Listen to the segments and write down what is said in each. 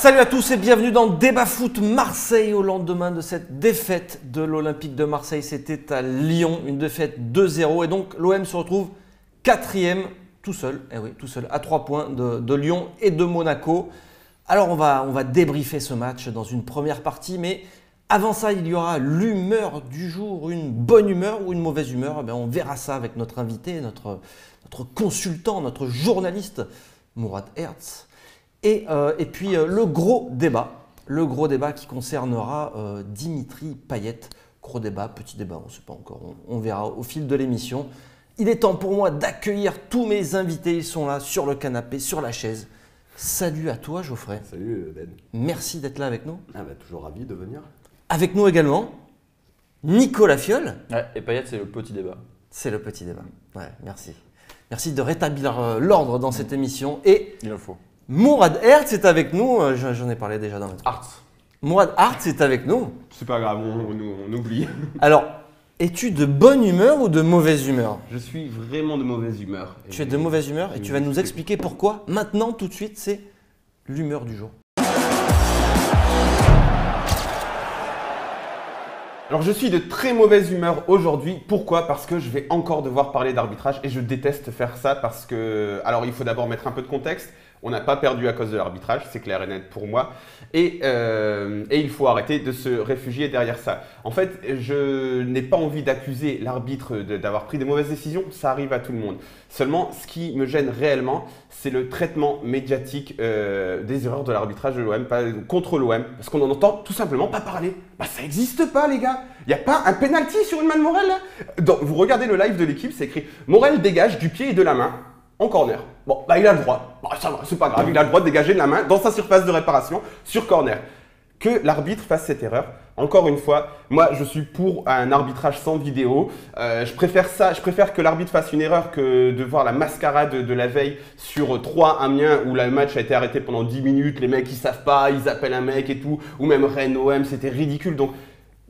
Salut à tous et bienvenue dans Débat Foot Marseille au lendemain de cette défaite de l'Olympique de Marseille. C'était à Lyon, une défaite 2-0 et donc l'OM se retrouve quatrième tout seul, tout seul à 3 points de Lyon et de Monaco. Alors on va débriefer ce match dans une première partie, mais avant ça il y aura l'humeur du jour, une bonne humeur ou une mauvaise humeur. On verra ça avec notre invité, notre consultant, notre journaliste Mourad Hertz. Et puis le gros débat qui concernera Dimitri Payet. Gros débat, petit débat, on ne sait pas encore, on verra au fil de l'émission. Il est temps pour moi d'accueillir tous mes invités, ils sont là sur le canapé, sur la chaise. Salut à toi Geoffrey. Salut Ben. Merci d'être là avec nous. Toujours ravi de venir. Avec nous également, Nicolas Fiol. Ouais, et Payet, c'est le petit débat. C'est le petit débat, ouais, merci. Merci de rétablir l'ordre dans cette émission. Et il le faut. Mourad Hertz est avec nous, j'en ai parlé déjà dans notre... Hertz. Mourad Hertz est avec nous. C'est pas grave, on oublie. Alors, es-tu de bonne humeur ou de mauvaise humeur? Je suis vraiment de mauvaise humeur. Tu es de mauvaise humeur et tu vas nous expliquer pourquoi. Maintenant, tout de suite, c'est l'humeur du jour. Alors je suis de très mauvaise humeur aujourd'hui. Pourquoi? Parce que je vais encore devoir parler d'arbitrage et je déteste faire ça parce que... Alors il faut d'abord mettre un peu de contexte. On n'a pas perdu à cause de l'arbitrage, c'est clair et net pour moi. Et il faut arrêter de se réfugier derrière ça. En fait, je n'ai pas envie d'accuser l'arbitre d'avoir pris des mauvaises décisions. Ça arrive à tout le monde. Seulement, ce qui me gêne réellement, c'est le traitement médiatique des erreurs de l'arbitrage de l'OM contre l'OM. Parce qu'on n'en entend tout simplement pas parler. Bah, ça n'existe pas, les gars. Il n'y a pas un penalty sur une main de Morel là. Vous regardez le live de l'équipe, c'est écrit « Morel dégage du pied et de la main ». En corner. Bon, bah il a le droit. Bah, ça va, c'est pas grave, il a le droit de dégager de la main dans sa surface de réparation sur corner. Que l'arbitre fasse cette erreur. Encore une fois, moi je suis pour un arbitrage sans vidéo. Je préfère que l'arbitre fasse une erreur que de voir la mascarade de la veille sur 3 Amiens où le match a été arrêté pendant 10 minutes. Les mecs ils savent pas, ils appellent un mec et tout. Ou même Rennes OM, c'était ridicule. Donc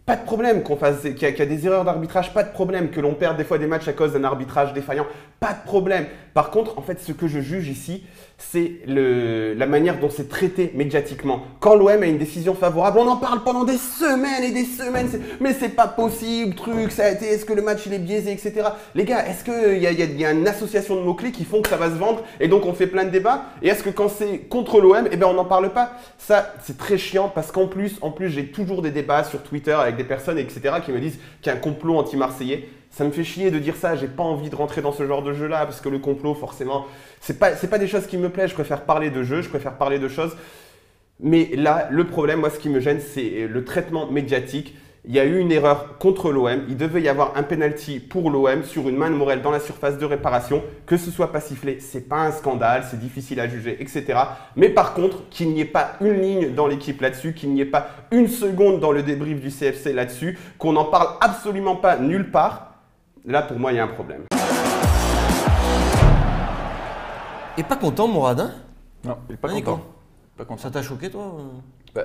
pas de problème qu'il y a des erreurs d'arbitrage, pas de problème que l'on perde des fois des matchs à cause d'un arbitrage défaillant, pas de problème. Par contre, en fait, ce que je juge ici, c'est la manière dont c'est traité médiatiquement. Quand l'OM a une décision favorable, on en parle pendant des semaines et des semaines. Mais c'est pas possible, ça a été, est-ce que le match il est biaisé, etc. Les gars, est-ce qu'il y a une association de mots-clés qui font que ça va se vendre et donc on fait plein de débats? Et est-ce que quand c'est contre l'OM, on n'en parle pas? Ça, c'est très chiant parce qu'en plus, j'ai toujours des débats sur Twitter avec des personnes, etc. qui me disent qu'il y a un complot anti-marseillais. Ça me fait chier de dire ça, j'ai pas envie de rentrer dans ce genre de jeu-là parce que le complot, forcément, c'est pas des choses qui me plaisent. Je préfère parler de jeux, je préfère parler de choses. Mais là, le problème, moi, ce qui me gêne, c'est le traitement médiatique. Il y a eu une erreur contre l'OM. Il devait y avoir un penalty pour l'OM sur une main de Morel dans la surface de réparation. Que ce soit pas sifflé, c'est pas un scandale, c'est difficile à juger, etc. Mais par contre, qu'il n'y ait pas une ligne dans l'équipe là-dessus, qu'il n'y ait pas une seconde dans le débrief du CFC là-dessus, qu'on n'en parle absolument pas nulle part. Là, pour moi, il y a un problème. Et pas content, Mourad, hein? Non, il est pas content. Pas content. Ça t'a choqué, toi?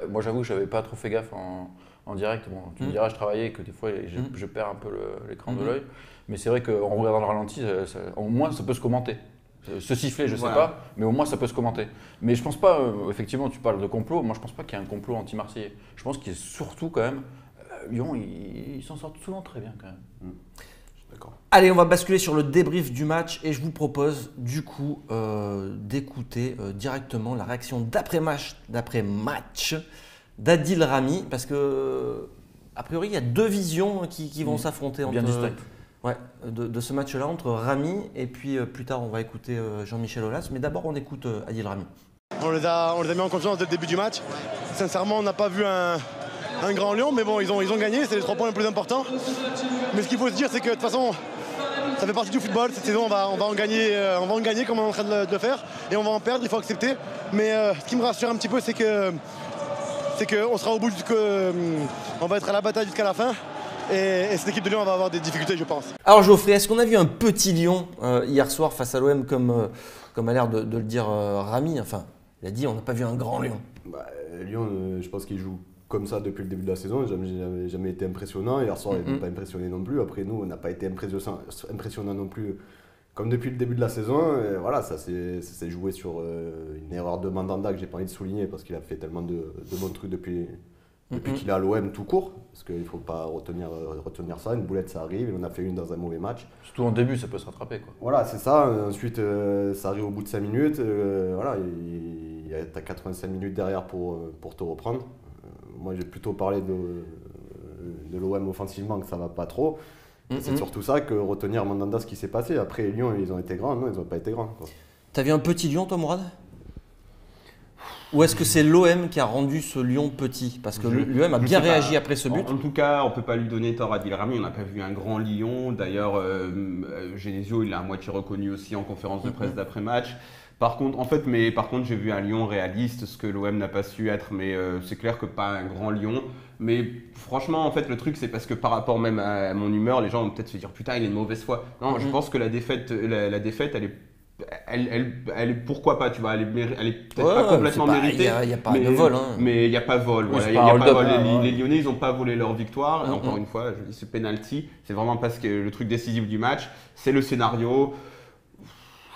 Moi, j'avoue que je n'avais pas trop fait gaffe en direct. Bon, tu me diras, je travaillais, que des fois, je perds un peu l'écran de l'œil. Mais c'est vrai qu'en regardant le ralenti, au moins, ça peut se commenter. Se siffler, je sais pas, mais au moins, ça peut se commenter. Mais je pense pas, effectivement, tu parles de complot. Moi, je pense pas qu'il y ait un complot anti-marseillais. Je pense qu'il y a surtout, quand même, Lyon, ils s'en sortent souvent très bien, quand même. D'accord. Allez, on va basculer sur le débrief du match et je vous propose du coup d'écouter directement la réaction d'après-match d'Adil Rami parce que a priori il y a deux visions qui vont s'affronter bien distinctes. De ce match-là entre Rami et puis plus tard on va écouter Jean-Michel Aulas, mais d'abord on écoute Adil Rami. On les a mis en confiance dès le début du match. Sincèrement, on n'a pas vu un grand Lyon, mais bon, ils ont gagné, c'est les 3 points les plus importants. Mais ce qu'il faut se dire, c'est que de toute façon, ça fait partie du football. Cette saison, on va en gagner comme on est en train de le faire, et on va en perdre, il faut accepter. Mais ce qui me rassure un petit peu, c'est qu'on sera au bout, on va être à la bataille jusqu'à la fin. Et cette équipe de Lyon va avoir des difficultés, je pense. Alors Geoffrey, est-ce qu'on a vu un petit Lyon hier soir face à l'OM comme a l'air de le dire Rami? Enfin, il a dit on n'a pas vu un grand Lyon. Lyon, je pense qu'il joue comme ça depuis le début de la saison, jamais été impressionnant. Hier soir, il n'a pas impressionné non plus. Après, nous, on n'a pas été impressionnant non plus comme depuis le début de la saison, voilà, ça s'est joué sur une erreur de Mandanda que j'ai pas envie de souligner parce qu'il a fait tellement de bons trucs depuis qu'il est à l'OM tout court. Parce qu'il ne faut pas retenir ça. Une boulette, ça arrive. Il en a fait une dans un mauvais match. Surtout en début, ça peut se rattraper, quoi. Voilà, c'est ça. Ensuite, ça arrive au bout de 5 minutes. Voilà, tu as 85 minutes derrière pour te reprendre. Moi, j'ai plutôt parlé de l'OM offensivement, que ça ne va pas trop. C'est surtout ça que retenir Mandanda, ce qui s'est passé. Après, Lyon, ils ont été grands. Non, ils n'ont pas été grands. T'as vu un petit Lyon, toi, Mourad? Ou est-ce que c'est l'OM qui a rendu ce Lyon petit? Parce que l'OM a bien réagi après ce but. En tout cas, on ne peut pas lui donner tort à Dilrami. On n'a pas vu un grand Lyon. D'ailleurs, Genesio, il l'a à moitié reconnu aussi en conférence de presse d'après-match. Par contre, j'ai vu un Lyon réaliste, ce que l'OM n'a pas su être. Mais c'est clair que pas un grand Lyon. Mais franchement, en fait, le truc, c'est parce que par rapport même à mon humeur, les gens vont peut-être se dire « Putain, il est de mauvaise foi ». Non, je pense que la défaite, elle est pourquoi pas, tu vois, elle est peut-être pas complètement méritée. Il n'y a pas de vol. Mais il n'y a pas vol. Oui, voilà, les Lyonnais, ils n'ont pas volé leur victoire. Encore une fois, je dis ce penalty, c'est vraiment parce que le truc décisif du match, c'est le scénario.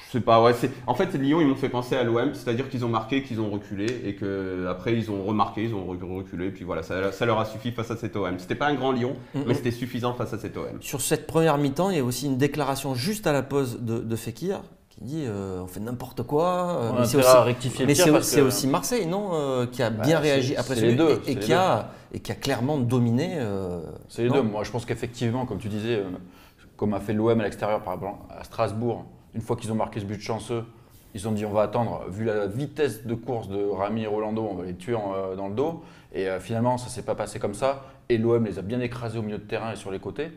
Je sais pas, en fait, Lyon, ils m'ont fait penser à l'OM, c'est-à-dire qu'ils ont marqué, qu'ils ont reculé et qu'après, ils ont remarqué, ils ont reculé. Et puis voilà, ça leur a suffi face à cet OM. C'était pas un grand Lyon, mais c'était suffisant face à cet OM. Sur cette première mi-temps, il y a aussi une déclaration juste à la pause de Fekir. Qui dit on fait n'importe quoi. Mais c'est aussi Marseille, non, qui a bien réagi après ce but et qui a clairement dominé. C'est les deux. Moi, je pense qu'effectivement, comme tu disais, comme a fait l'OM à l'extérieur, par exemple, à Strasbourg, une fois qu'ils ont marqué ce but chanceux, ils ont dit on va attendre. Vu la vitesse de course de Rami et Rolando, on va les tuer dans le dos. Et finalement, ça ne s'est pas passé comme ça. Et l'OM les a bien écrasés au milieu de terrain et sur les côtés.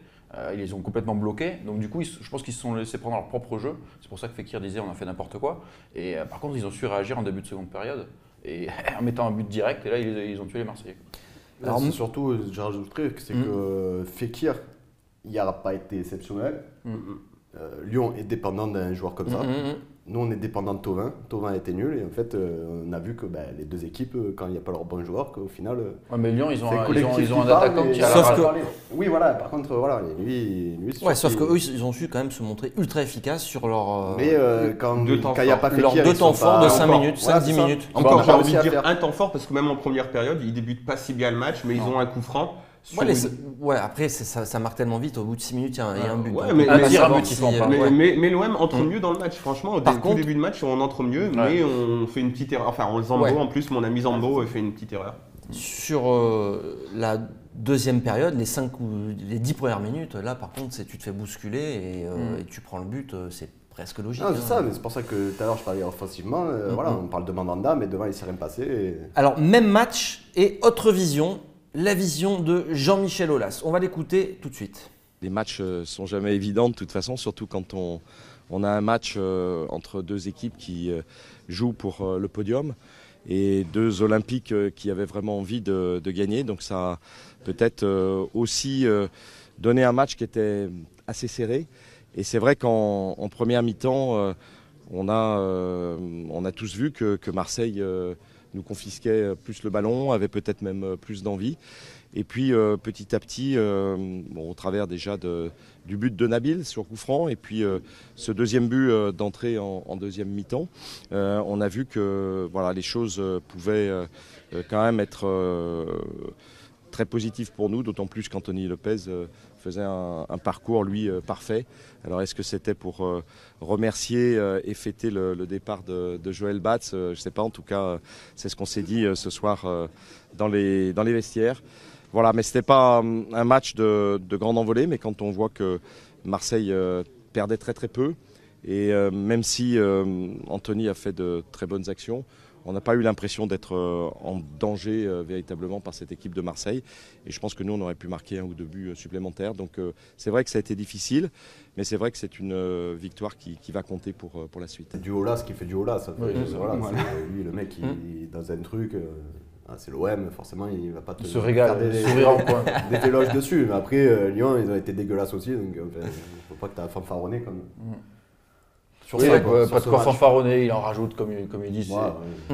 Ils les ont complètement bloqués. Donc du coup, je pense qu'ils se sont laissés prendre leur propre jeu. C'est pour ça que Fekir disait on a fait n'importe quoi. Et par contre, ils ont su réagir en début de seconde période. Et en mettant un but direct, et là, ils ont tué les Marseillais. Alors, surtout, je rajouterais que c'est que Fekir, il n'a pas été exceptionnel. Lyon est dépendant d'un joueur comme ça. Nous, on est dépendant de Thauvin. Thauvin a été nul et en fait, on a vu que les deux équipes, quand il n'y a pas leurs bons joueurs, qu'au final. Ouais, mais Lyon, ils ont un attaquant qui a la rage. Oui, voilà. Par contre, voilà, lui sauf qu'eux, ils ont su quand même se montrer ultra efficaces sur leur. Mais quand il n'y a pas fait leurs deux temps forts de 5 minutes, 5-10 minutes. Encore, j'ai envie de dire un temps fort parce que même en première période, ils débutent pas si bien le match, mais ils ont un coup franc. Après, ça marque tellement vite. Au bout de 6 minutes, il y a un but. Mais l'OM entre mieux dans le match. Franchement, au début de match, on entre mieux, mais on fait une petite erreur. Enfin, en plus, mon ami Zambo fait une petite erreur. Sur la deuxième période, les 10 premières minutes, là, par contre, tu te fais bousculer et tu prends le but. C'est presque logique. C'est ça, mais c'est pour ça que tout à l'heure, je parlais offensivement. Voilà, on parle de Mandanda, mais devant, il ne s'est rien passé. Alors, même match et autre vision. La vision de Jean-Michel Aulas. On va l'écouter tout de suite. Les matchs sont jamais évidents de toute façon, surtout quand on a un match entre deux équipes qui jouent pour le podium et deux Olympiques qui avaient vraiment envie de gagner. Donc ça a peut-être aussi donné un match qui était assez serré. Et c'est vrai qu'en première mi-temps, on a tous vu que Marseille nous confisquait plus le ballon, avait peut-être même plus d'envie. Et puis petit à petit, au travers déjà du but de Nabil sur coup franc, et puis ce deuxième but d'entrée en deuxième mi-temps, on a vu que les choses pouvaient quand même être très positives pour nous, d'autant plus qu'Anthony Lopez faisait un parcours, lui, parfait. Alors est-ce que c'était pour remercier et fêter le départ de Joël Batz? Je ne sais pas, en tout cas, c'est ce qu'on s'est dit ce soir dans les vestiaires. Voilà, mais ce n'était pas un match de grande envolée, mais quand on voit que Marseille perdait très très peu, et même si Anthony a fait de très bonnes actions, on n'a pas eu l'impression d'être en danger véritablement par cette équipe de Marseille. Et je pense que nous, on aurait pu marquer un ou deux buts supplémentaires. Donc c'est vrai que ça a été difficile, mais c'est vrai que c'est une victoire qui va compter pour la suite. C'est du Aulas qui fait du Aulas. Lui, le mec, il est dans un truc... c'est l'OM, forcément, il ne va pas te se régaler, sourire en coin. Des éloges dessus. Mais après, Lyon, ils ont été dégueulasses aussi. Donc il ne faut pas que tu aies fanfaronné comme... Pas de quoi fanfaronner, il en rajoute comme il dit.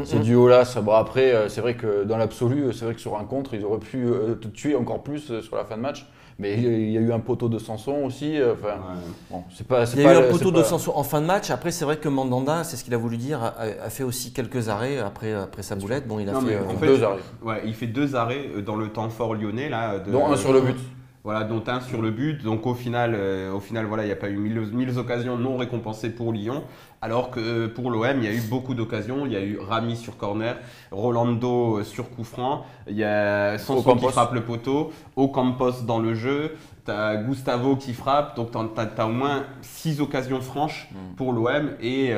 C'est du Aulas. Bon, après, c'est vrai que dans l'absolu, c'est vrai que sur un contre, ils auraient pu te tuer encore plus sur la fin de match. Mais il y a eu un poteau de Sanson aussi. Bon, c'est pas. Il y a eu un poteau de Sanson en fin de match. Après, c'est vrai que Mandanda, c'est ce qu'il a voulu dire, a fait aussi quelques arrêts après sa boulette. Bon, il a fait 2 arrêts. Ouais, il fait 2 arrêts dans le temps fort lyonnais là. Dont un sur le but. Voilà, dont un sur le but. Donc au final, voilà, il n'y a pas eu 1000 occasions non récompensées pour Lyon. Alors que pour l'OM, il y a eu beaucoup d'occasions. Il y a eu Rami sur corner, Rolando sur coup franc. Il y a Sanson qui frappe le poteau, Ocampos dans le jeu. Tu as Gustavo qui frappe. Donc tu as au moins 6 occasions franches pour l'OM. Et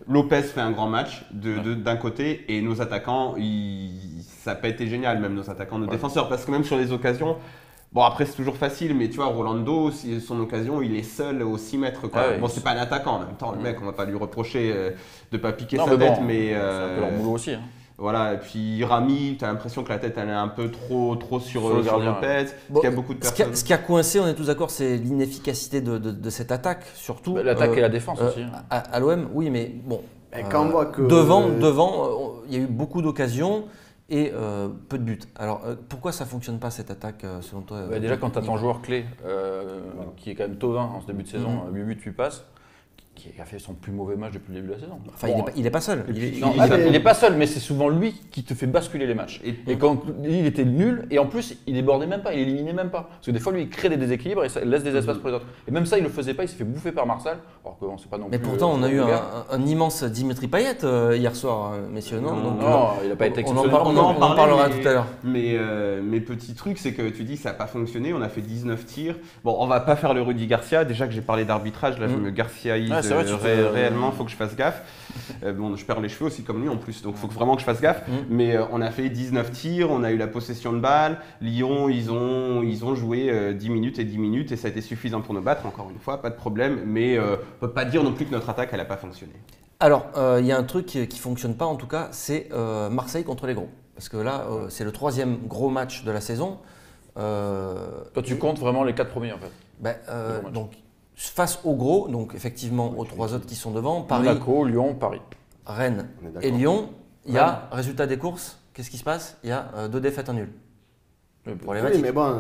Lopez fait un grand match d'un côté. Et nos attaquants, ça n'a pas été génial, même nos attaquants, nos défenseurs. Parce que même sur les occasions… Bon, après, c'est toujours facile, mais tu vois, Rolando, son occasion, il est seul aux 6 mètres. Quoi. Bon, c'est pas un attaquant en même temps, le mec, on va pas lui reprocher de pas piquer sa tête, mais… c'est un peu leur boulot aussi. Hein. Voilà, et puis Rami, tu as l'impression que la tête, elle est un peu trop sur le gardien. Lopez, bon, il y a beaucoup de personnes… Ce qui a coincé, on est tous d'accord, c'est l'inefficacité de cette attaque, surtout… L'attaque et la défense aussi. À l'OM, oui, mais bon… quand on voit que… Devant, il y a eu beaucoup d'occasions. Et peu de buts. Alors pourquoi ça ne fonctionne pas cette attaque selon toi Déjà quand tu as ton joueur clé, qui est quand même Thauvin en ce début de saison, 8 buts, 8 passes, qui a fait son plus mauvais match depuis le début de la saison. Enfin, il n'est pas seul. Il n'est pas seul, mais c'est souvent lui qui te fait basculer les matchs. Et quand il était nul, et en plus, il débordait même pas, il éliminait même pas. Parce que des fois, lui, il crée des déséquilibres et ça laisse des espaces pour les autres. Et même ça, il le faisait pas, il s'est fait bouffer par Martial. Alors que bon, c'est pas non plus. Mais pourtant, on a eu un immense Dimitri Payet hier soir, messieurs. Non, il n'a pas été exceptionnel. On en parlera tout à l'heure. Mais petit truc, c'est que tu dis ça n'a pas fonctionné, on a fait 19 tirs. Bon, on va pas faire le Rudy Garcia. Déjà que j'ai parlé d'arbitrage, là, je me garciaïse réellement, il faut que je fasse gaffe. Bon, je perds les cheveux aussi comme lui en plus, donc il faut vraiment que je fasse gaffe. Mais on a fait 19 tirs, on a eu la possession de balle. Lyon, ils ont joué 10 minutes et 10 minutes et ça a été suffisant pour nous battre, encore une fois, pas de problème. Mais on ne peut pas dire non plus que notre attaque, elle n'a pas fonctionné. Alors, il y a un truc qui ne fonctionne pas en tout cas, c'est Marseille contre les gros. Parce que là, c'est le 3e gros match de la saison. Toi, tu comptes vraiment les 4 premiers en fait. Donc, face aux gros, donc effectivement aux 3 autres qui sont devant, Paris, Monaco, Lyon, Paris, Rennes et Lyon, il y a, résultat des courses, qu'est-ce qui se passe? Il y a 2 défaites en nul. Oui, mais bon,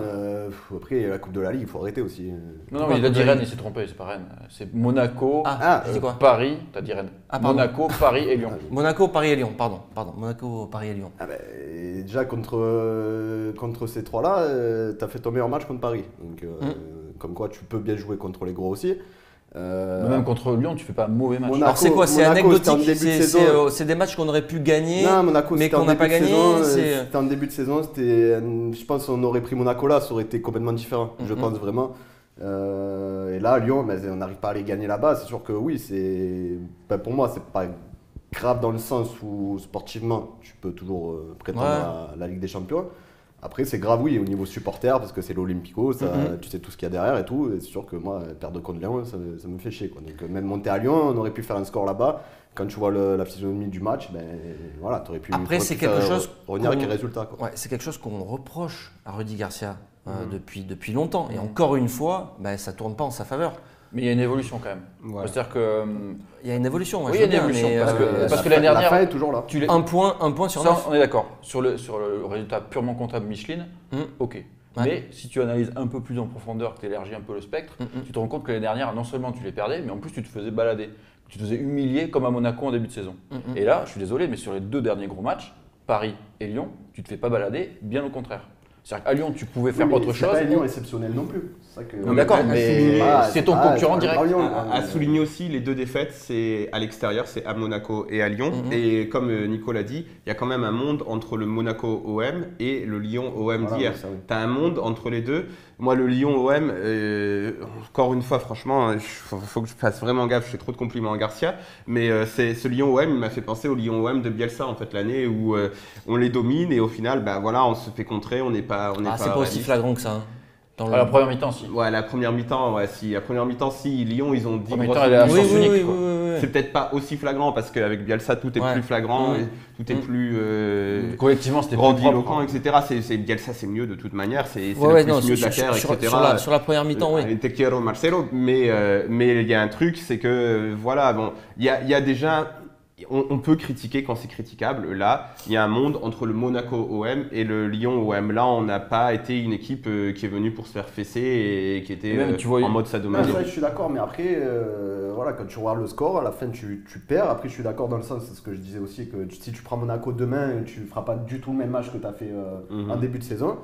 après la Coupe de la Ligue, il faut arrêter aussi. Non, mais il a dit Rennes, il s'est trompé, c'est pas Rennes. C'est Monaco, quoi Paris, t'as dit Rennes. Monaco, Paris et Lyon. Monaco, Paris et Lyon, pardon. Monaco, Paris et Lyon. Déjà, contre ces 3-là, t'as fait ton meilleur match contre Paris. Donc, comme quoi, tu peux bien jouer contre les gros aussi. Même contre Lyon, tu fais pas un mauvais match. Alors c'est quoi? C'est anecdotique? C'est des matchs qu'on aurait pu gagner, mais qu'on n'a pas gagné. C'était en début de saison. Je pense qu'on aurait pris Monaco là, ça aurait été complètement différent. Je pense vraiment. Et là, Lyon, on n'arrive pas à les gagner là-bas. C'est sûr que oui, pour moi, c'est pas grave dans le sens où sportivement, tu peux toujours prétendre à la Ligue des Champions. Après, c'est grave, oui, au niveau supporter, parce que c'est l'Olympico, tu sais tout ce qu'il y a derrière et tout. Et c'est sûr que moi, perdre contre Lyon, ça me fait chier, quoi. Donc, même monter à Lyon, on aurait pu faire un score là-bas. Quand tu vois la physionomie du match, voilà, tu aurais pu revenir avec un résultat, quoi. Ouais, c'est quelque chose qu'on reproche à Rudy Garcia depuis longtemps. Et encore une fois, ça ne tourne pas en sa faveur. Mais il y a une évolution quand même. Ouais. C'est-à-dire que… Il y a une évolution. Oui, il y a une évolution. Parce que l'année dernière… La fin est toujours là. Un point sur 9. On est d'accord. Sur le résultat purement comptable Micheline, ok. Ouais. Mais si tu analyses un peu plus en profondeur, que tu élargis un peu le spectre, tu te rends compte que l'année dernière, non seulement tu les perdais, mais en plus tu te faisais balader. Tu te faisais humilier comme à Monaco en début de saison. Et là, je suis désolé, mais sur les 2 derniers gros matchs, Paris et Lyon, tu ne te fais pas balader, bien au contraire. C'est-à-dire qu'à Lyon, tu pouvais faire autre chose. C'est pas Lyon exceptionnel non plus. D'accord, mais c'est ton concurrent direct. À souligner aussi, les 2 défaites, c'est à l'extérieur, c'est à Monaco et à Lyon. Et comme Nico l'a dit, il y a quand même un monde entre le Monaco OM et le Lyon OM d'hier. Tu as un monde entre les deux. Moi, le Lyon OM, encore une fois, franchement, il faut que je fasse vraiment gaffe, je fais trop de compliments à Garcia. Mais ce Lyon OM, il m'a fait penser au Lyon OM de Bielsa, en fait, l'année où on les domine et au final, on se fait contrer, on n'est pas. C'est pas aussi flagrant que ça. La première mi-temps, si. Ouais, la première mi-temps, si. La première mi-temps, si. Lyon, ils ont 10 grosses minutes. C'est peut-être pas aussi flagrant parce qu'avec Bielsa, tout est plus flagrant, tout est plus collectivement, c'était grandiloquent, etc. Bielsa, c'est mieux de toute manière, c'est le plus mieux de la terre, etc. Sur la première mi-temps, oui. Te quiero, Marcelo, mais il y a un truc, c'est que voilà, bon, il y a déjà. on peut critiquer quand c'est critiquable. Là, il y a un monde entre le Monaco OM et le Lyon OM. Là, on n'a pas été une équipe qui est venue pour se faire fesser et qui était en mode sadomaso. Je suis d'accord, mais après, voilà, quand tu regardes le score, à la fin, tu perds. Après, je suis d'accord dans le sens, c'est ce que je disais aussi, que si tu prends Monaco demain, tu ne feras pas du tout le même match que tu as fait en début de saison.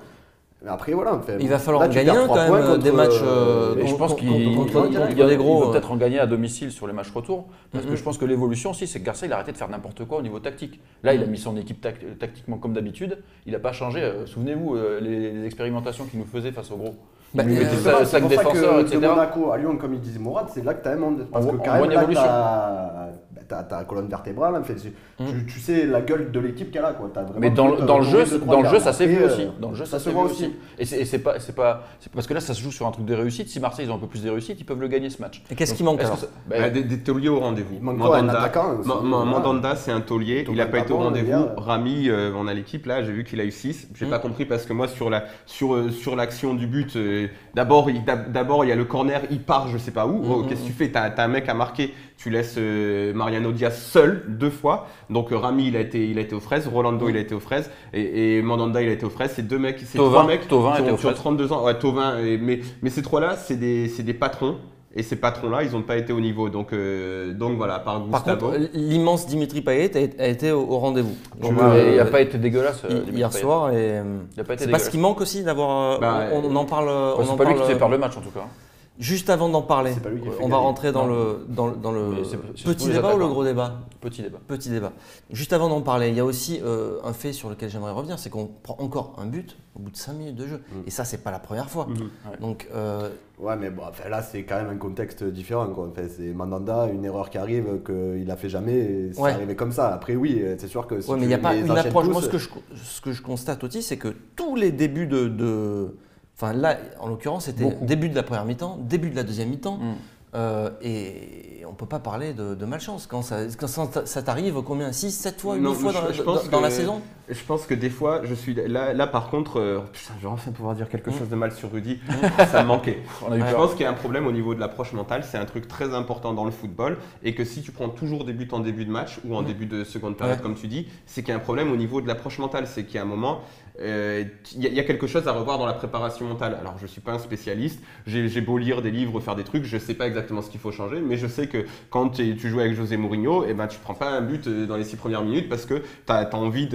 Mais après, voilà. Il va falloir en gagner quand même des matchs. Je pense qu'il va peut-être en gagner à domicile sur les matchs retour. Parce que je pense que l'évolution aussi, c'est que Garcia, il a arrêté de faire n'importe quoi au niveau tactique. Là, il a mis son équipe tactiquement comme d'habitude. Il n'a pas changé. Souvenez-vous, les expérimentations qu'il nous faisait face au gros. C'est pour ça que de Monaco à Lyon, comme il disait Mourad, c'est là que tu as un monde. Parce que quand même, là, tu as la colonne vertébrale. En fait, tu sais la gueule de l'équipe qu'elle a. Quoi. Mais dans le jeu, ça s'est vu aussi. Dans le jeu, ça se voit aussi. Et c'est pas parce que là, ça se joue sur un truc de réussite. Si Marseille ils ont un peu plus de réussite, ils peuvent le gagner ce match. Et qu'est-ce qui manque alors des tauliers au rendez-vous. Mandanda, c'est un taulier. Il n'a pas été au rendez-vous. Rami, on a l'équipe là. J'ai vu qu'il a eu 6. J'ai pas compris parce que moi sur l'action du but. D'abord, il y a le corner, il part, je sais pas où. Qu'est-ce que tu fais? T'as un mec à marquer, tu laisses Mariano Diaz seul 2 fois. Donc Rami, il a été aux fraises, Rolando, il a été aux fraises, et Mandanda, il a été aux fraises. C'est 2 mecs, c'est 3 mecs qui ont 32 ans. Ouais, Thauvin, mais ces 3-là, c'est des patrons. Et ces patrons-là, ils n'ont pas été au niveau. Donc voilà, par Gustavo. Par contre, l'immense Dimitri Payet a été au rendez-vous. Il n'a pas été dégueulasse hier soir. C'est pas ce qui manque aussi d'avoir. On en parle. C'est pas lui qui fait perdre le match en tout cas. Juste avant d'en parler, on va rentrer dans le petit débat ou le gros débat? Petit débat. Juste avant d'en parler, il y a aussi un fait sur lequel j'aimerais revenir, c'est qu'on prend encore un but au bout de 5 minutes de jeu. Et ça, c'est pas la première fois. Donc, ouais, mais bon, enfin, là, c'est quand même un contexte différent. Quoi. Enfin, c'est Mandanda, une erreur qui arrive, qu'il n'a fait jamais, et c'est arrivé comme ça. Après, oui, c'est sûr que si mais il n'y a pas une approche. Moi, ce que je constate aussi, c'est que tous les débuts Enfin là, en l'occurrence, c'était début de la première mi-temps, début de la deuxième mi-temps, et on ne peut pas parler de malchance. Quand ça t'arrive, combien 6, 7 fois, 8 fois dans la saison? Je pense que des fois, je suis là par contre, putain, je vais enfin pouvoir dire quelque chose de mal sur Rudy, ça me manquait. Je pense qu'il y a un problème au niveau de l'approche mentale, c'est un truc très important dans le football, et que si tu prends toujours des buts en début de match, ou en début de seconde période, comme tu dis, c'est qu'il y a un problème au niveau de l'approche mentale, c'est qu'il y a un moment… Il y a quelque chose à revoir dans la préparation mentale. Alors, je ne suis pas un spécialiste, j'ai beau lire des livres, faire des trucs, je ne sais pas exactement ce qu'il faut changer, mais je sais que quand tu joues avec José Mourinho, tu ne prends pas un but dans les 6 premières minutes parce que tu as envie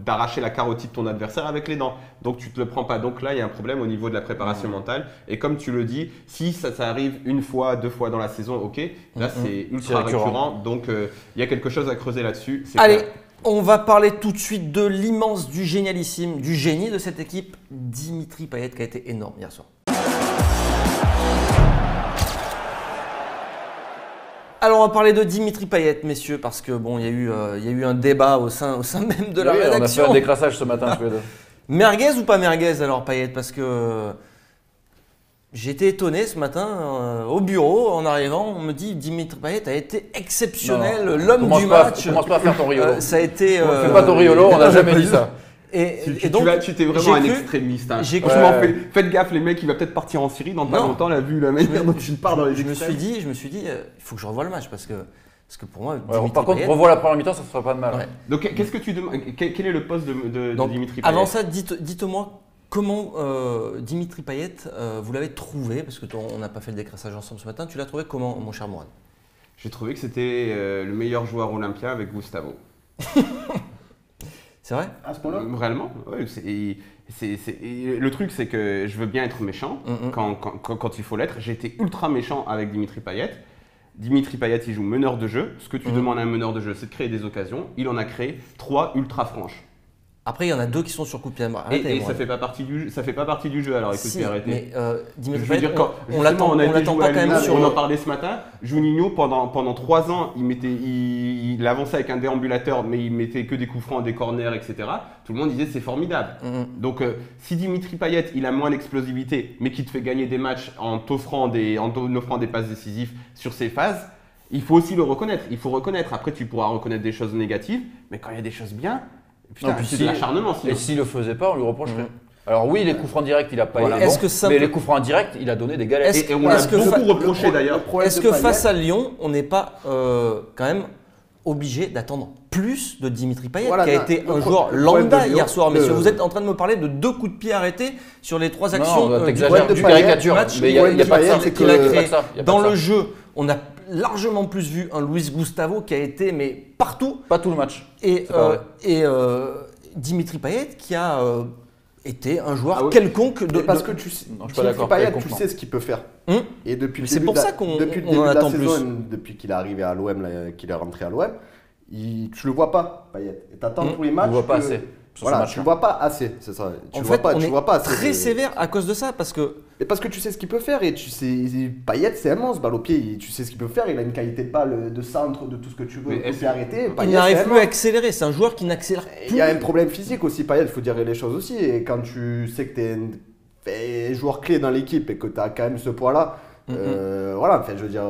d'arracher la carotide de ton adversaire avec les dents. Donc, tu ne te le prends pas. Donc là, il y a un problème au niveau de la préparation mentale. Et comme tu le dis, si ça arrive 1 fois, 2 fois dans la saison, ok, là, c'est ultra récurrent. Donc, il y a quelque chose à creuser là-dessus. Allez, on va parler tout de suite de l'immense, du génialissime, du génie de cette équipe, Dimitri Payet, qui a été énorme hier soir. Alors on va parler de Dimitri Payet, messieurs, parce que bon, il y a eu un débat au sein même de la rédaction. On a fait un décrassage ce matin tous les deux. Merguez ou pas merguez alors Payet, parce que j'ai été étonné ce matin au bureau en arrivant, on me dit Dimitri Payet a été exceptionnel, l'homme du match. Commence pas à faire ton riolo. Ça a été. Fais pas ton riolo, on n'a jamais dit ça. Et donc, tu t'es vraiment un extrémiste. Hein. Faites gaffe, les mecs, il va peut-être partir en Syrie dans pas longtemps. La vue, la manière dont il part dans les extrêmes. Je me suis dit, il faut que je revoie le match parce que pour moi. Par contre, revois la première mi-temps, ça ne ferait pas de mal. Ouais. Donc, qu'est-ce que tu demandes? Quel est le poste de Dimitri Payet? Avant ça, dites-moi. Comment Dimitri Payet, vous l'avez trouvé? Parce qu'on n'a pas fait le décrassage ensemble ce matin. Tu l'as trouvé comment, mon cher Mourad? J'ai trouvé que c'était le meilleur joueur olympien avec Gustavo. C'est vrai? À ce point-là? Réellement, oui. Le truc, c'est que je veux bien être méchant quand il faut l'être. J'ai été ultra méchant avec Dimitri Payet. Dimitri Payet, il joue meneur de jeu. Ce que tu demandes à un meneur de jeu, c'est de créer des occasions. Il en a créé 3 ultra franches. Après, il y en a 2 qui sont sur coup de pied. Et ça fait pas partie du jeu. Alors, écoute, si, arrêtez. Mais Dimitri Payet, on l'attend pas quand même sur. On en parlait ce matin. Juninho, pendant 3 ans, il avançait avec un déambulateur, mais il mettait que des coups francs, des corners, etc. Tout le monde disait c'est formidable. Donc, si Dimitri Payet, il a moins d'explosivité, mais qui te fait gagner des matchs en t'offrant des passes décisives sur ses phases, il faut aussi le reconnaître. Il faut reconnaître. Après, tu pourras reconnaître des choses négatives, mais quand il y a des choses bien. Putain, c'est de l'acharnement. Et s'il le faisait pas, on lui reprocherait. Alors oui, les coups francs directs, il a pas été bon, mais les coups francs indirects, il a donné des galettes. Et on l'a beaucoup reproché d'ailleurs. Est-ce que face à Lyon, on n'est pas quand même obligé d'attendre plus de Dimitri Payet, Voilà, qui a non, été le un pro- joueur le problème lambda de Lyon, hier soir. Messieurs, le- vous êtes en train de me parler de 2 coups de pied arrêtés sur les 3 actions Non, du t'exagères, de tu Payet, caricatures, match. mais il n'y a, Le y a pas de Payet, ça. c'est qu'il a que- créé. Y a pas de ça. Dans le jeu, on a largement plus vu un Luis Gustavo qui a été partout. Pas tout le match. Et, C'est pas vrai. Dimitri Payet qui a été un joueur Ah oui. quelconque de. Mais parce de- que tu sais, Non, je suis pas Dimitri d'accord, Payet, quelconque, tu non. sais ce qu'il peut faire. Hum. Et depuis le C'est début pour de la- ça qu'on depuis le on début en de la attend saison, plus. depuis qu'il est arrivé à l'OM, qu'il est rentré à l'OM, tu le vois pas, Payet. Et t'attends tous les matchs. On ne voit pas que- assez. Sur Voilà, ce tu match le vois pas assez, c'est ça. Tu En le fait, vois pas, on tu est vois pas assez. très sévère à cause de ça parce que Et parce que tu sais ce qu'il peut faire et tu sais, Payet c'est un monstre, balle au pied, tu sais ce qu'il peut faire, il a une qualité de balle, de centre, de tout ce que tu veux, Mais il est-ce- peut arrêter. il Payet, n'arrive c'est un plus à monstre. accélérer. C'est un joueur qui n'accélère Il plus. y a un problème physique aussi, Payet, il faut dire les choses aussi. Et quand tu sais que tu es un joueur clé dans l'équipe et que tu as quand même ce poids-là, voilà, enfin, je veux dire,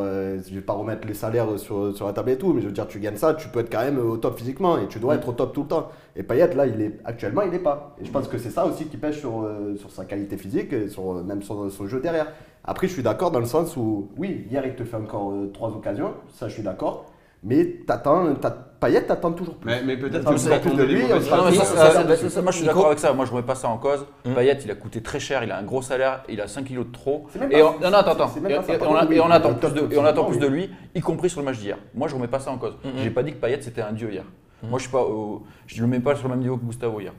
je vais pas remettre les salaires sur la table et tout, mais je veux dire, tu gagnes ça, tu peux être quand même au top physiquement et tu dois être au top tout le temps. Et Payet, là, actuellement, il n'est pas. Et je pense que c'est ça aussi qui pêche sur sa qualité physique et même son jeu derrière. Après, je suis d'accord dans le sens où, oui, hier, il te fait encore 3 occasions, ça, je suis d'accord. Mais Payet t'attend toujours plus. Mais peut-être Attends, que c'est vous plus de attendez lui, des on mauvaises sera Non, mais plus- choses. moi je suis Nico. d'accord avec ça. Moi je remets pas ça en cause. Payet, il a coûté très cher, il a un gros salaire, il a 5 kilos de trop. C'est même Et pas- non, non, attends. c'est même Et pas ça, et pardon, on a- oui, et on il attend est plus top de, et on attend plus oui. de lui, y compris sur le match d'hier. Moi je remets pas ça en cause. J'ai pas dit que Payet c'était un dieu hier. Moi je suis pas, je le mets pas sur le même niveau que Gustavo hier.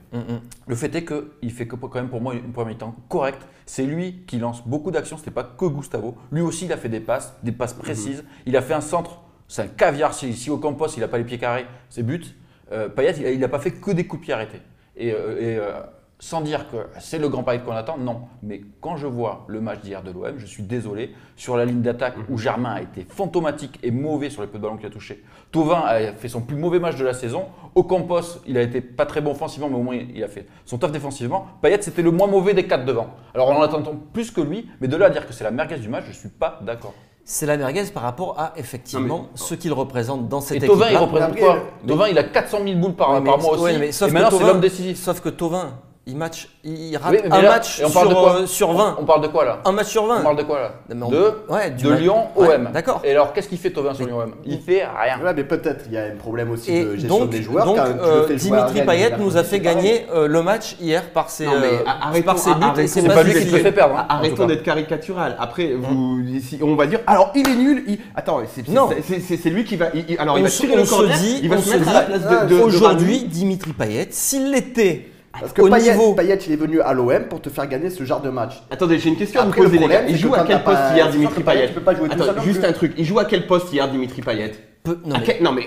Le fait est qu'il fait quand même pour moi une première mi-temps correcte. C'est lui qui lance beaucoup d'actions, c'était pas que Gustavo. Lui aussi il a fait des passes précises. Il a fait un centre, c'est un caviar. Si Ocampos il a pas les pieds carrés, c'est but. Payet il n'a pas fait que des coups de pied arrêtés. Sans dire que c'est le grand Payet qu'on attend, non. Mais quand je vois le match d'hier de l'OM, je suis désolé. Sur la ligne d'attaque où Germain a été fantomatique et mauvais sur les peu de ballons qu'il a touché. Thauvin a fait son plus mauvais match de la saison. Ocampos, il a été pas très bon offensivement, mais au moins il a fait son taf défensivement. Payet, c'était le moins mauvais des 4 devant. Alors on en attend plus que lui, mais de là à dire que c'est la merguez du match, je suis pas d'accord. C'est la merguez par rapport à effectivement ce qu'il représente dans cette Et équipe. Thauvin, il représente Après, quoi Thauvin, il a 400 000 boules par mois aussi. mais Et sauf maintenant, que c'est l'homme décisif. Sauf que Thauvin, il rate Oui, mais un là, match et on parle de quoi sur 20. On parle de quoi là Un match sur 20. On parle de quoi là Non, mais De Lyon Ouais, OM. d'accord. Et alors, qu'est-ce qu'il fait Thauvin sur Lyon OM Il fait rien. Ouais, mais peut-être il y a un problème aussi Et de gestion donc, des joueurs. donc, quand tu le fais jouer à Dimitri Rennes, Payet il a nous a fait fait pareil. gagner le match hier par ses, Non, mais arrêtons- par ses buts et arrêtons. ses C'est passes pas lui qui te décisives. fait perdre. hein, en tout Arrêtons cas. d'être caricatural. Après, on va dire, alors il est nul. Attends, Non. c'est lui qui va. Alors il va tirer on le se corner. dit- Il va on se se mettre dit, à la place de Aujourd'hui, Rami. Dimitri Payet, s'il l'était Parce que au Payet, niveau. Payet, il est venu à l'OM pour te faire gagner ce genre de match. Attendez, j'ai une question à vous Après, le poser, les gars. problème, Il c'est joue que à quand quel t'as poste pas- hier, c'est sûr Dimitri que Payet, Payet tu peux pas jouer tout Attends, seul non juste plus. un truc. Il joue à quel poste hier, Dimitri Payet Non, mais- Non, mais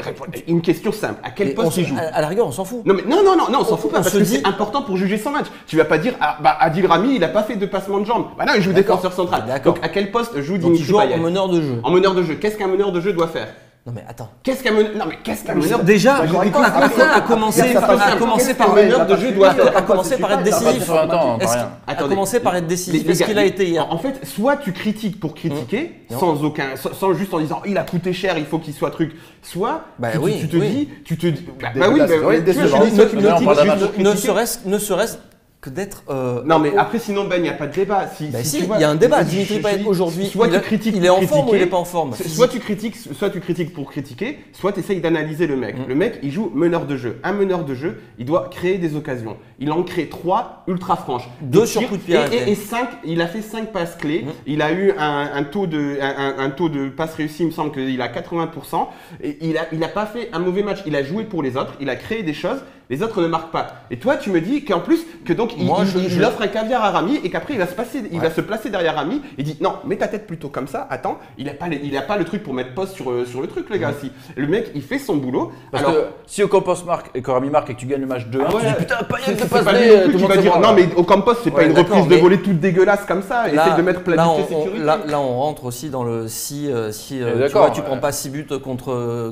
une question simple. À quel poste il joue à la rigueur, on s'en fout. Non, mais non, on s'en fout pas on parce se que dit- c'est important pour juger son match. Tu vas pas dire, Adil Rami, il a pas fait de passement de jambes. Bah non, il joue D'accord. défenseur central. D'accord. Donc à quel poste joue Donc il Dimitri joue Payet en meneur de jeu. En meneur de jeu. Qu'est-ce qu'un meneur de jeu doit faire Non mais attends. Qu'est-ce qu'un meneur Déjà, Bah, j'aurais écoute, pas- Quentin a commencé Qu'est-ce par que meneur de jeu doit faire a commencé par être décisif. Sur un temps, Est-ce rien. qu'il a Attendez. commencé par être décisif Les Est-ce qu'il gars, a été hier En fait, soit tu critiques pour critiquer, Non. sans juste en disant il a coûté cher, il faut qu'il soit truc. Soit Bah tu, oui, tu te oui. dis, tu te dis, bah Des- oui, la bah, saison est tu vois, je décevante. dis, soit tu Mais là, on critiques parle d'un juste match. pour critiquer. ne serait-ce que d'être. Non mais après sinon Ben il n'y a pas de débat. Bah si, tu vois, il y a un débat. je- Dimitri je- Payet je- aujourd'hui, soit tu critiques il est pour en forme ou il critiquer, n'est pas en forme soit tu critiques pour critiquer, soit tu essayes d'analyser le mec. Le mec il joue meneur de jeu. Un meneur de jeu, il doit créer des occasions. Il en crée 3 ultra franches. Deux Il sur tire coup de pied arrêté. et 5, il a fait 5 passes clés. Il a eu un taux de passes réussies, il me semble qu'il a 80%. Et il a pas fait un mauvais match. Il a joué pour les autres, il a créé des choses. Les autres ne marquent pas. Et toi, tu me dis qu'en plus, que donc Moi, il offre un caviar à Rami et qu'après il va se placer derrière Rami et dit non, mets ta tête plutôt comme ça. Attends, il a pas le truc pour mettre poste sur le truc, les gars. Si le mec, il fait son boulot. Parce alors, que si Ocampos marque et que Rami marque et que tu gagnes le match 2-1, ah ouais, tu dis putain, Payet c'est de pas passe lui non plus tout le qui monde va se dire branle. non, mais au Campos, c'est pas Ouais, une d'accord, reprise de mais- volée toute dégueulasse comme ça. Essaye de mettre planité sécurité. Là, on rentre aussi dans le si tu d'accord, vois, tu ouais. prends pas 6 buts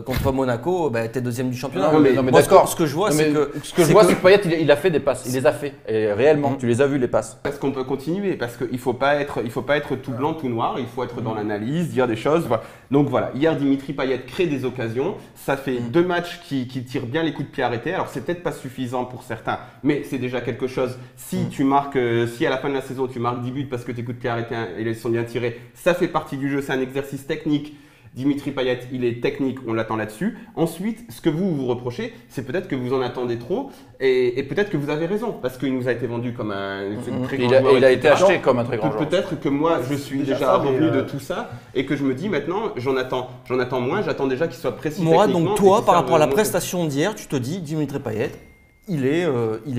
contre Monaco, bah, t'es deuxième du championnat. Non, mais Moi, d'accord. Ce que je vois, Non, c'est mais que ce que je vois, c'est que Payet, il a fait des passes. Il les a fait. Et réellement, tu les as vus les passes. Parce qu'on peut continuer, parce qu'il faut pas être tout blanc, tout noir, il faut être dans l'analyse, dire des choses. Voilà. Donc voilà, hier Dimitri Payet crée des occasions, ça fait 2 matchs qui tirent bien les coups de pied arrêtés. Alors c'est peut-être pas suffisant pour certains, mais c'est déjà quelque chose. Si tu marques, si à la fin de la saison tu marques 10 buts parce que tes coups de pied arrêtés ils sont bien tirés, ça fait partie du jeu, c'est un exercice technique. Dimitri Payet, il est technique, on l'attend là-dessus. Ensuite, ce que vous reprochez, c'est peut-être que vous en attendez trop et peut-être que vous avez raison parce qu'il nous a été vendu comme un très grand joueur. Il a été acheté comme un très grand joueur. Peut-être que moi, je suis déjà revenu de tout ça et que je me dis maintenant, j'en attends moins, j'attends déjà qu'il soit précis. Moi, techniquement donc toi, et par rapport à la monter. prestation d'hier, tu te dis Dimitri Payet, il est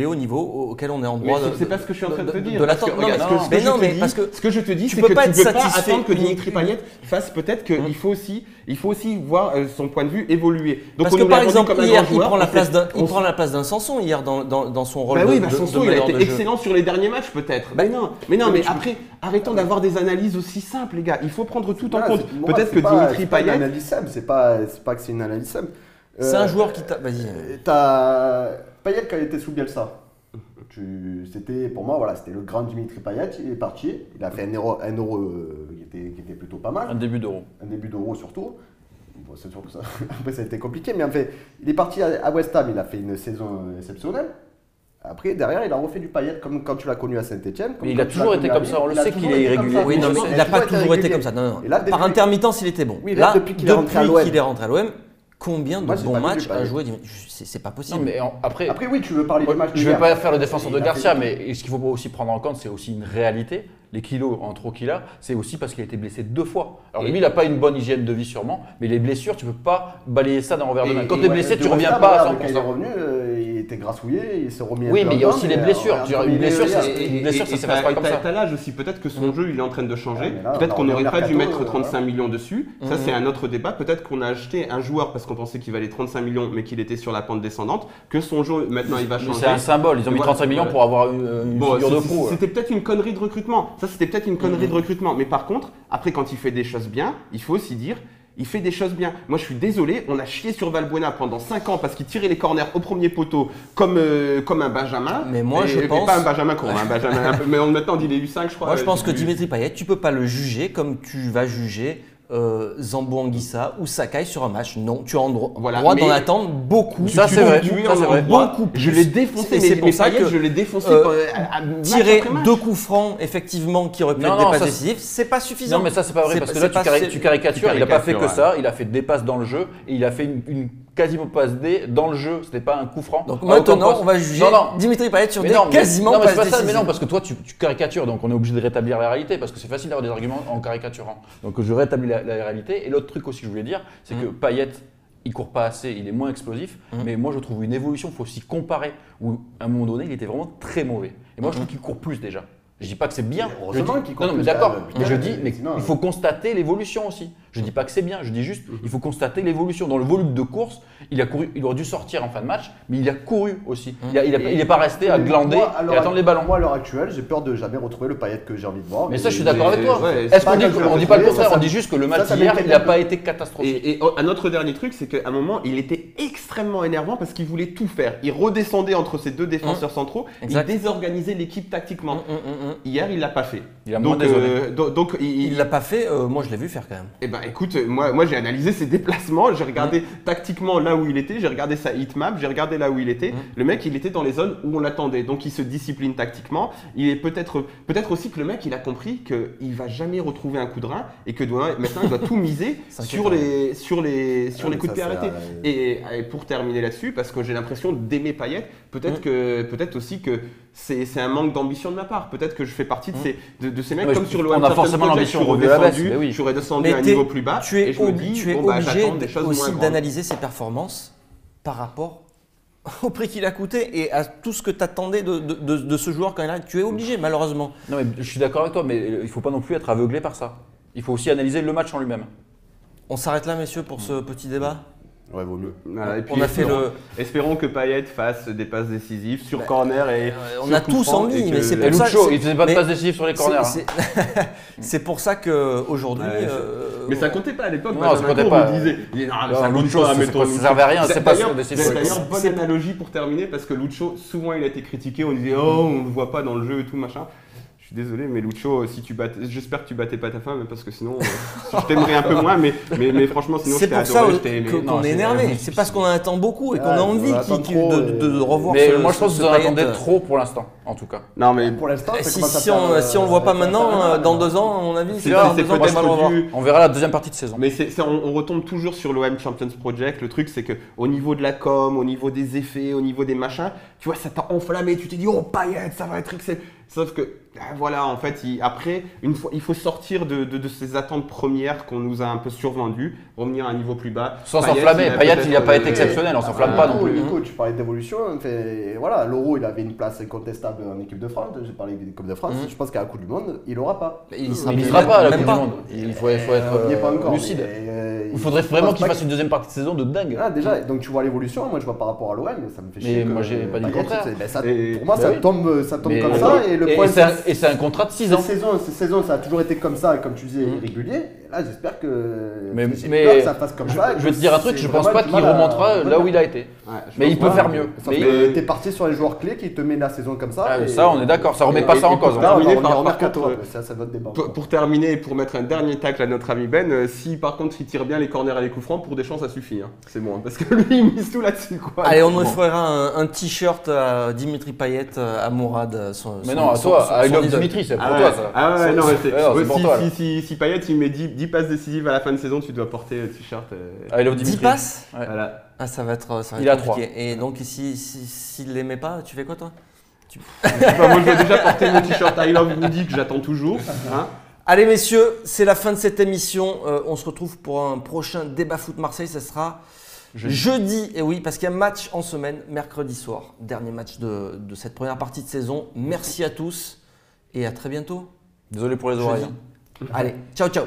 au niveau auquel on est en droit. Mais c'est pas ce que je suis en train de te dire. De l'attendre. Ce que je te dis, c'est que tu ne peux pas attendre que Dimitri Payet fasse peut-être qu'il faut aussi voir son point de vue évoluer. Donc parce que par exemple, hier, il prend la place d'un Sanson hier dans son rôle de meneur de jeu. Sanson, il a été excellent sur les derniers matchs peut-être. Mais non, après, arrêtons d'avoir des analyses aussi simples, les gars. Il faut prendre tout en compte. Peut-être que Dimitri Payet. C'est pas une analyse simple, c'est pas que c'est une analyse simple. C'est un joueur qui t'a. Vas-y. Payet, quand il était sous Bielsa, c'était pour moi, voilà, c'était le grand Dimitri Payet. Il est parti, il a fait un euro qui était plutôt pas mal. Un début d'euro. Un début d'euro surtout. Bon, c'est sûr que ça, après, ça a été compliqué, mais en fait, il est parti à West Ham, il a fait une saison exceptionnelle. Après, derrière, il a refait du Payet comme quand tu l'as connu à Saint-Etienne. Mais il a toujours été comme ça, on le sait qu'il est irrégulier. Oui, non, mais il n'a pas toujours été comme ça. Non. Par intermittence, il était bon. Là, depuis qu'il est rentré à l'OM, combien de bons matchs a joué Dimitri? C'est pas possible. Non, mais après, oui, tu veux parler du match. Je ne vais pas faire le défenseur de Garcia, mais ce qu'il faut aussi prendre en compte, c'est aussi une réalité. Les kilos en trop qu'il a, c'est aussi parce qu'il a été blessé 2 fois. Alors lui, il n'a pas une bonne hygiène de vie sûrement, mais les blessures, tu ne peux pas balayer ça d'un revers de main. Quand tu es blessé, tu ne reviens pas à 100%. Quand il est revenu, il était grassouillé, il s'est remis un peu. Oui, mais il y a aussi les blessures. Une blessure, ça ne s'efface pas comme ça. T'as l'âge aussi, peut-être que son jeu, il est en train de changer. Peut-être qu'on n'aurait pas dû mettre 35 millions dessus. Ça, c'est un autre débat. Peut-être qu'on a acheté un joueur parce qu'on pensait qu'il valait 35 millions, mais qu'il était sur la pente descendante, que son jeu, maintenant, il va changer. C'est un symbole. Ils ont mis 35 millions pour avoir une figure de proue. C'était peut-être une connerie de recrutement. Ça, c'était peut-être une connerie de recrutement. Mais par contre, après, quand il fait des choses bien, il faut aussi dire, il fait des choses bien. Moi, je suis désolé, on a chié sur Valbuena pendant 5 ans parce qu'il tirait les corners au premier poteau comme un Benjamin. Mais moi, je pense. Pas un Benjamin, mais maintenant, il est U5, je crois. Moi, je pense que Dimitri Payet, tu peux pas le juger comme tu vas juger Zambo Anguissa ou Sakai sur un match. Non, tu as le droit d'en attendre beaucoup. Ça, c'est vrai. Beaucoup plus. Je l'ai défoncé, c'est pour ça que je l'ai défoncé. Tirer 2 coups francs, effectivement, qui auraient pu être des passes décisives, c'est pas suffisant. Non, mais ça, c'est pas vrai parce que là, tu caricatures. Il n'a pas fait que ça. Il a fait des passes dans le jeu et il a fait une quasiment passe D dans le jeu. C'était pas un coup franc. Donc maintenant, on va juger Dimitri Payet sur des quasiment passes décisives. Mais non, parce que toi, tu caricatures. Donc on est obligé de rétablir la réalité parce que c'est facile d'avoir des arguments en caricaturant. Donc je rétablis la réalité. Et l'autre truc aussi que je voulais dire, c'est que Payet, il court pas assez, il est moins explosif, mais moi je trouve une évolution, il faut aussi comparer, où à un moment donné il était vraiment très mauvais. Et moi je trouve qu'il court plus déjà. Je dis pas que c'est bien. Heureusement qu'il court non, mais plus, d'accord. putain, Mais je dis, mais sinon, il faut constater l'évolution aussi. Je dis pas que c'est bien. Je dis juste, il faut constater l'évolution. Dans le volume de course, il a couru. Il aurait dû sortir en fin de match, mais il a couru aussi. Il est pas resté à glander et attendre les ballons. Moi, à l'heure actuelle, j'ai peur de jamais retrouver le Payet que j'ai envie de voir. Mais ça, je suis d'accord avec toi. Ouais, Est-ce qu'on dit pas le contraire? On dit juste que le match d'hier, il n'a pas été catastrophique. Et un autre dernier truc, c'est qu'à un moment, il était extrêmement énervant parce qu'il voulait tout faire. Il redescendait entre ses 2 défenseurs centraux. Il désorganisait l'équipe tactiquement. Hier, il l'a pas fait. Il a moins désolé. Donc il l'a pas fait. Moi, je l'ai vu faire quand même. Eh ben, écoute, moi j'ai analysé ses déplacements. J'ai regardé tactiquement là où il était. J'ai regardé sa heatmap. J'ai regardé là où il était. Le mec, il était dans les zones où on l'attendait. Donc, il se discipline tactiquement. Il est peut-être aussi que le mec, il a compris qu'il va jamais retrouver un coup de rein et que maintenant, il doit tout miser sur les coups de pied arrêtés. Et pour terminer là-dessus, parce que j'ai l'impression d'aimer Payet, peut-être aussi que c'est un manque d'ambition de ma part. Peut-être que je fais partie de ces mecs comme sur le on a forcément l'ambition revue à la baisse. Je suis redescendu à un niveau plus bas. Tu es obligé aussi d'analyser ses performances par rapport au prix qu'il a coûté et à tout ce que tu attendais de ce joueur quand il arrive. Tu es obligé, malheureusement. Non, mais je suis d'accord avec toi, mais il ne faut pas non plus être aveuglé par ça. Il faut aussi analyser le match en lui-même. On s'arrête là, messieurs, pour ce petit débat. Ouais, vaut mieux. Voilà, et puis on a fait espérons que Payet fasse des passes décisives sur corner et on a tous envie, mais c'est pour ça. Il faisait pas de passes décisives sur les corners. C'est pour ça qu'aujourd'hui. Mais ça comptait pas à l'époque. Non, ça comptait pas. Lucho, ça servait à rien. C'est pas sûr. D'ailleurs, bonne analogie pour terminer parce que Lucho, souvent il a été critiqué. On disait oh, on le voit pas dans le jeu et tout machin. Je suis désolé, mais Lucho, j'espère que tu battais pas ta femme, parce que sinon, je t'aimerais un peu moins, mais franchement, sinon, C'est je t'ai pour ça adoré, je t'ai aimé. qu'on est énervé. C'est parce qu'on en attend beaucoup et qu'on a envie de revoir Mais ce moi, je pense que vous en Payet. attendez trop pour l'instant, en tout cas. Non, mais Pour l'instant, ça Si commence à on le voit pas maintenant, dans 2 ans, à mon avis, c'est c'est dans 2 ans qu'on peut-être va le revoir. dû. On verra la deuxième partie de saison. Mais on retombe toujours sur l'OM Champions Project. Le truc, c'est qu'au niveau de la com, au niveau des effets, au niveau des machins, tu vois, ça t'a enflammé. Tu t'es dit, oh, Payet, ça va être excellent. Sauf que, voilà, en fait, après, une fois, il faut sortir de ces attentes premières qu'on nous a un peu survendues, revenir à un niveau plus bas. Sans Payet, s'enflammer. Payet, il n'a pas été peut-être, exceptionnel, on s'enflamme pas non plus. Nico, tu parlais d'évolution. Voilà, Loro, il avait une place incontestable en équipe de France. J'ai parlé de l'équipe de France. Je pense qu'à la Coupe du Monde, il l'aura pas. Il Il n'y sera pas à la même Coupe pas. du Monde. Il faut Il n'y est pas être encore. lucide. mais, Il faudrait je vraiment pense qu'il pas fasse une deuxième partie de saison de dingue. Ah, déjà, donc tu vois l'évolution. Moi, je vois par rapport à l'OM, ça me fait chier. Mais moi, que j'ai pas dit le Payet, contraire. Pour moi, Bah ça oui. tombe Mais- comme ça. Et le point, Et c'est un contrat de 6 ans. Ces saisons, ça a toujours été comme ça, et comme tu disais, irrégulier. Et là, j'espère que j'ai Mais peur que ça fasse comme ça. je vais te dire un truc, je pense pas qu'il remontera là où il a été. Mais il peut faire mieux. Sauf que t'es parti sur les joueurs clés qui te mettent la saison comme ça. Ah, et- ça, on est d'accord, ça remet pas ça en cause. pour Là, on va terminer, revenir au par mercato, contre, ça, c'est notre débat. Pour terminer et pour mettre un dernier tacle à notre ami Ben, si par contre il tire bien les corners et les coups francs, pour Deschamps ça suffit. Hein. C'est bon, hein, parce que lui il mise tout là-dessus. Quoi. Allez, on Bon. offrira un t-shirt à Dimitri Payet, à Mourad. Mais non, à toi, I love Dimitri, c'est pour toi ça. Ah ouais, non, mais c'est Ouais, c'est pour toi, là. si Payet il met 10 passes décisives à la fin de saison, tu dois porter le t-shirt. I love 10 Dimitri. passes Ouais. Voilà. Ah, ça va être Il a compliqué. Et donc, s'il l'aimait pas, tu fais quoi toi? Enfin, moi je vais déjà porter mon t-shirt I love Rudy que j'attends toujours. Hein. Allez messieurs, c'est la fin de cette émission. On se retrouve pour un prochain débat foot Marseille. Ça sera jeudi. Et oui, parce qu'il y a un match en semaine, mercredi soir. Dernier match de cette première partie de saison. Merci à tous et à très bientôt. Désolé pour les oreilles. Allez, ciao ciao.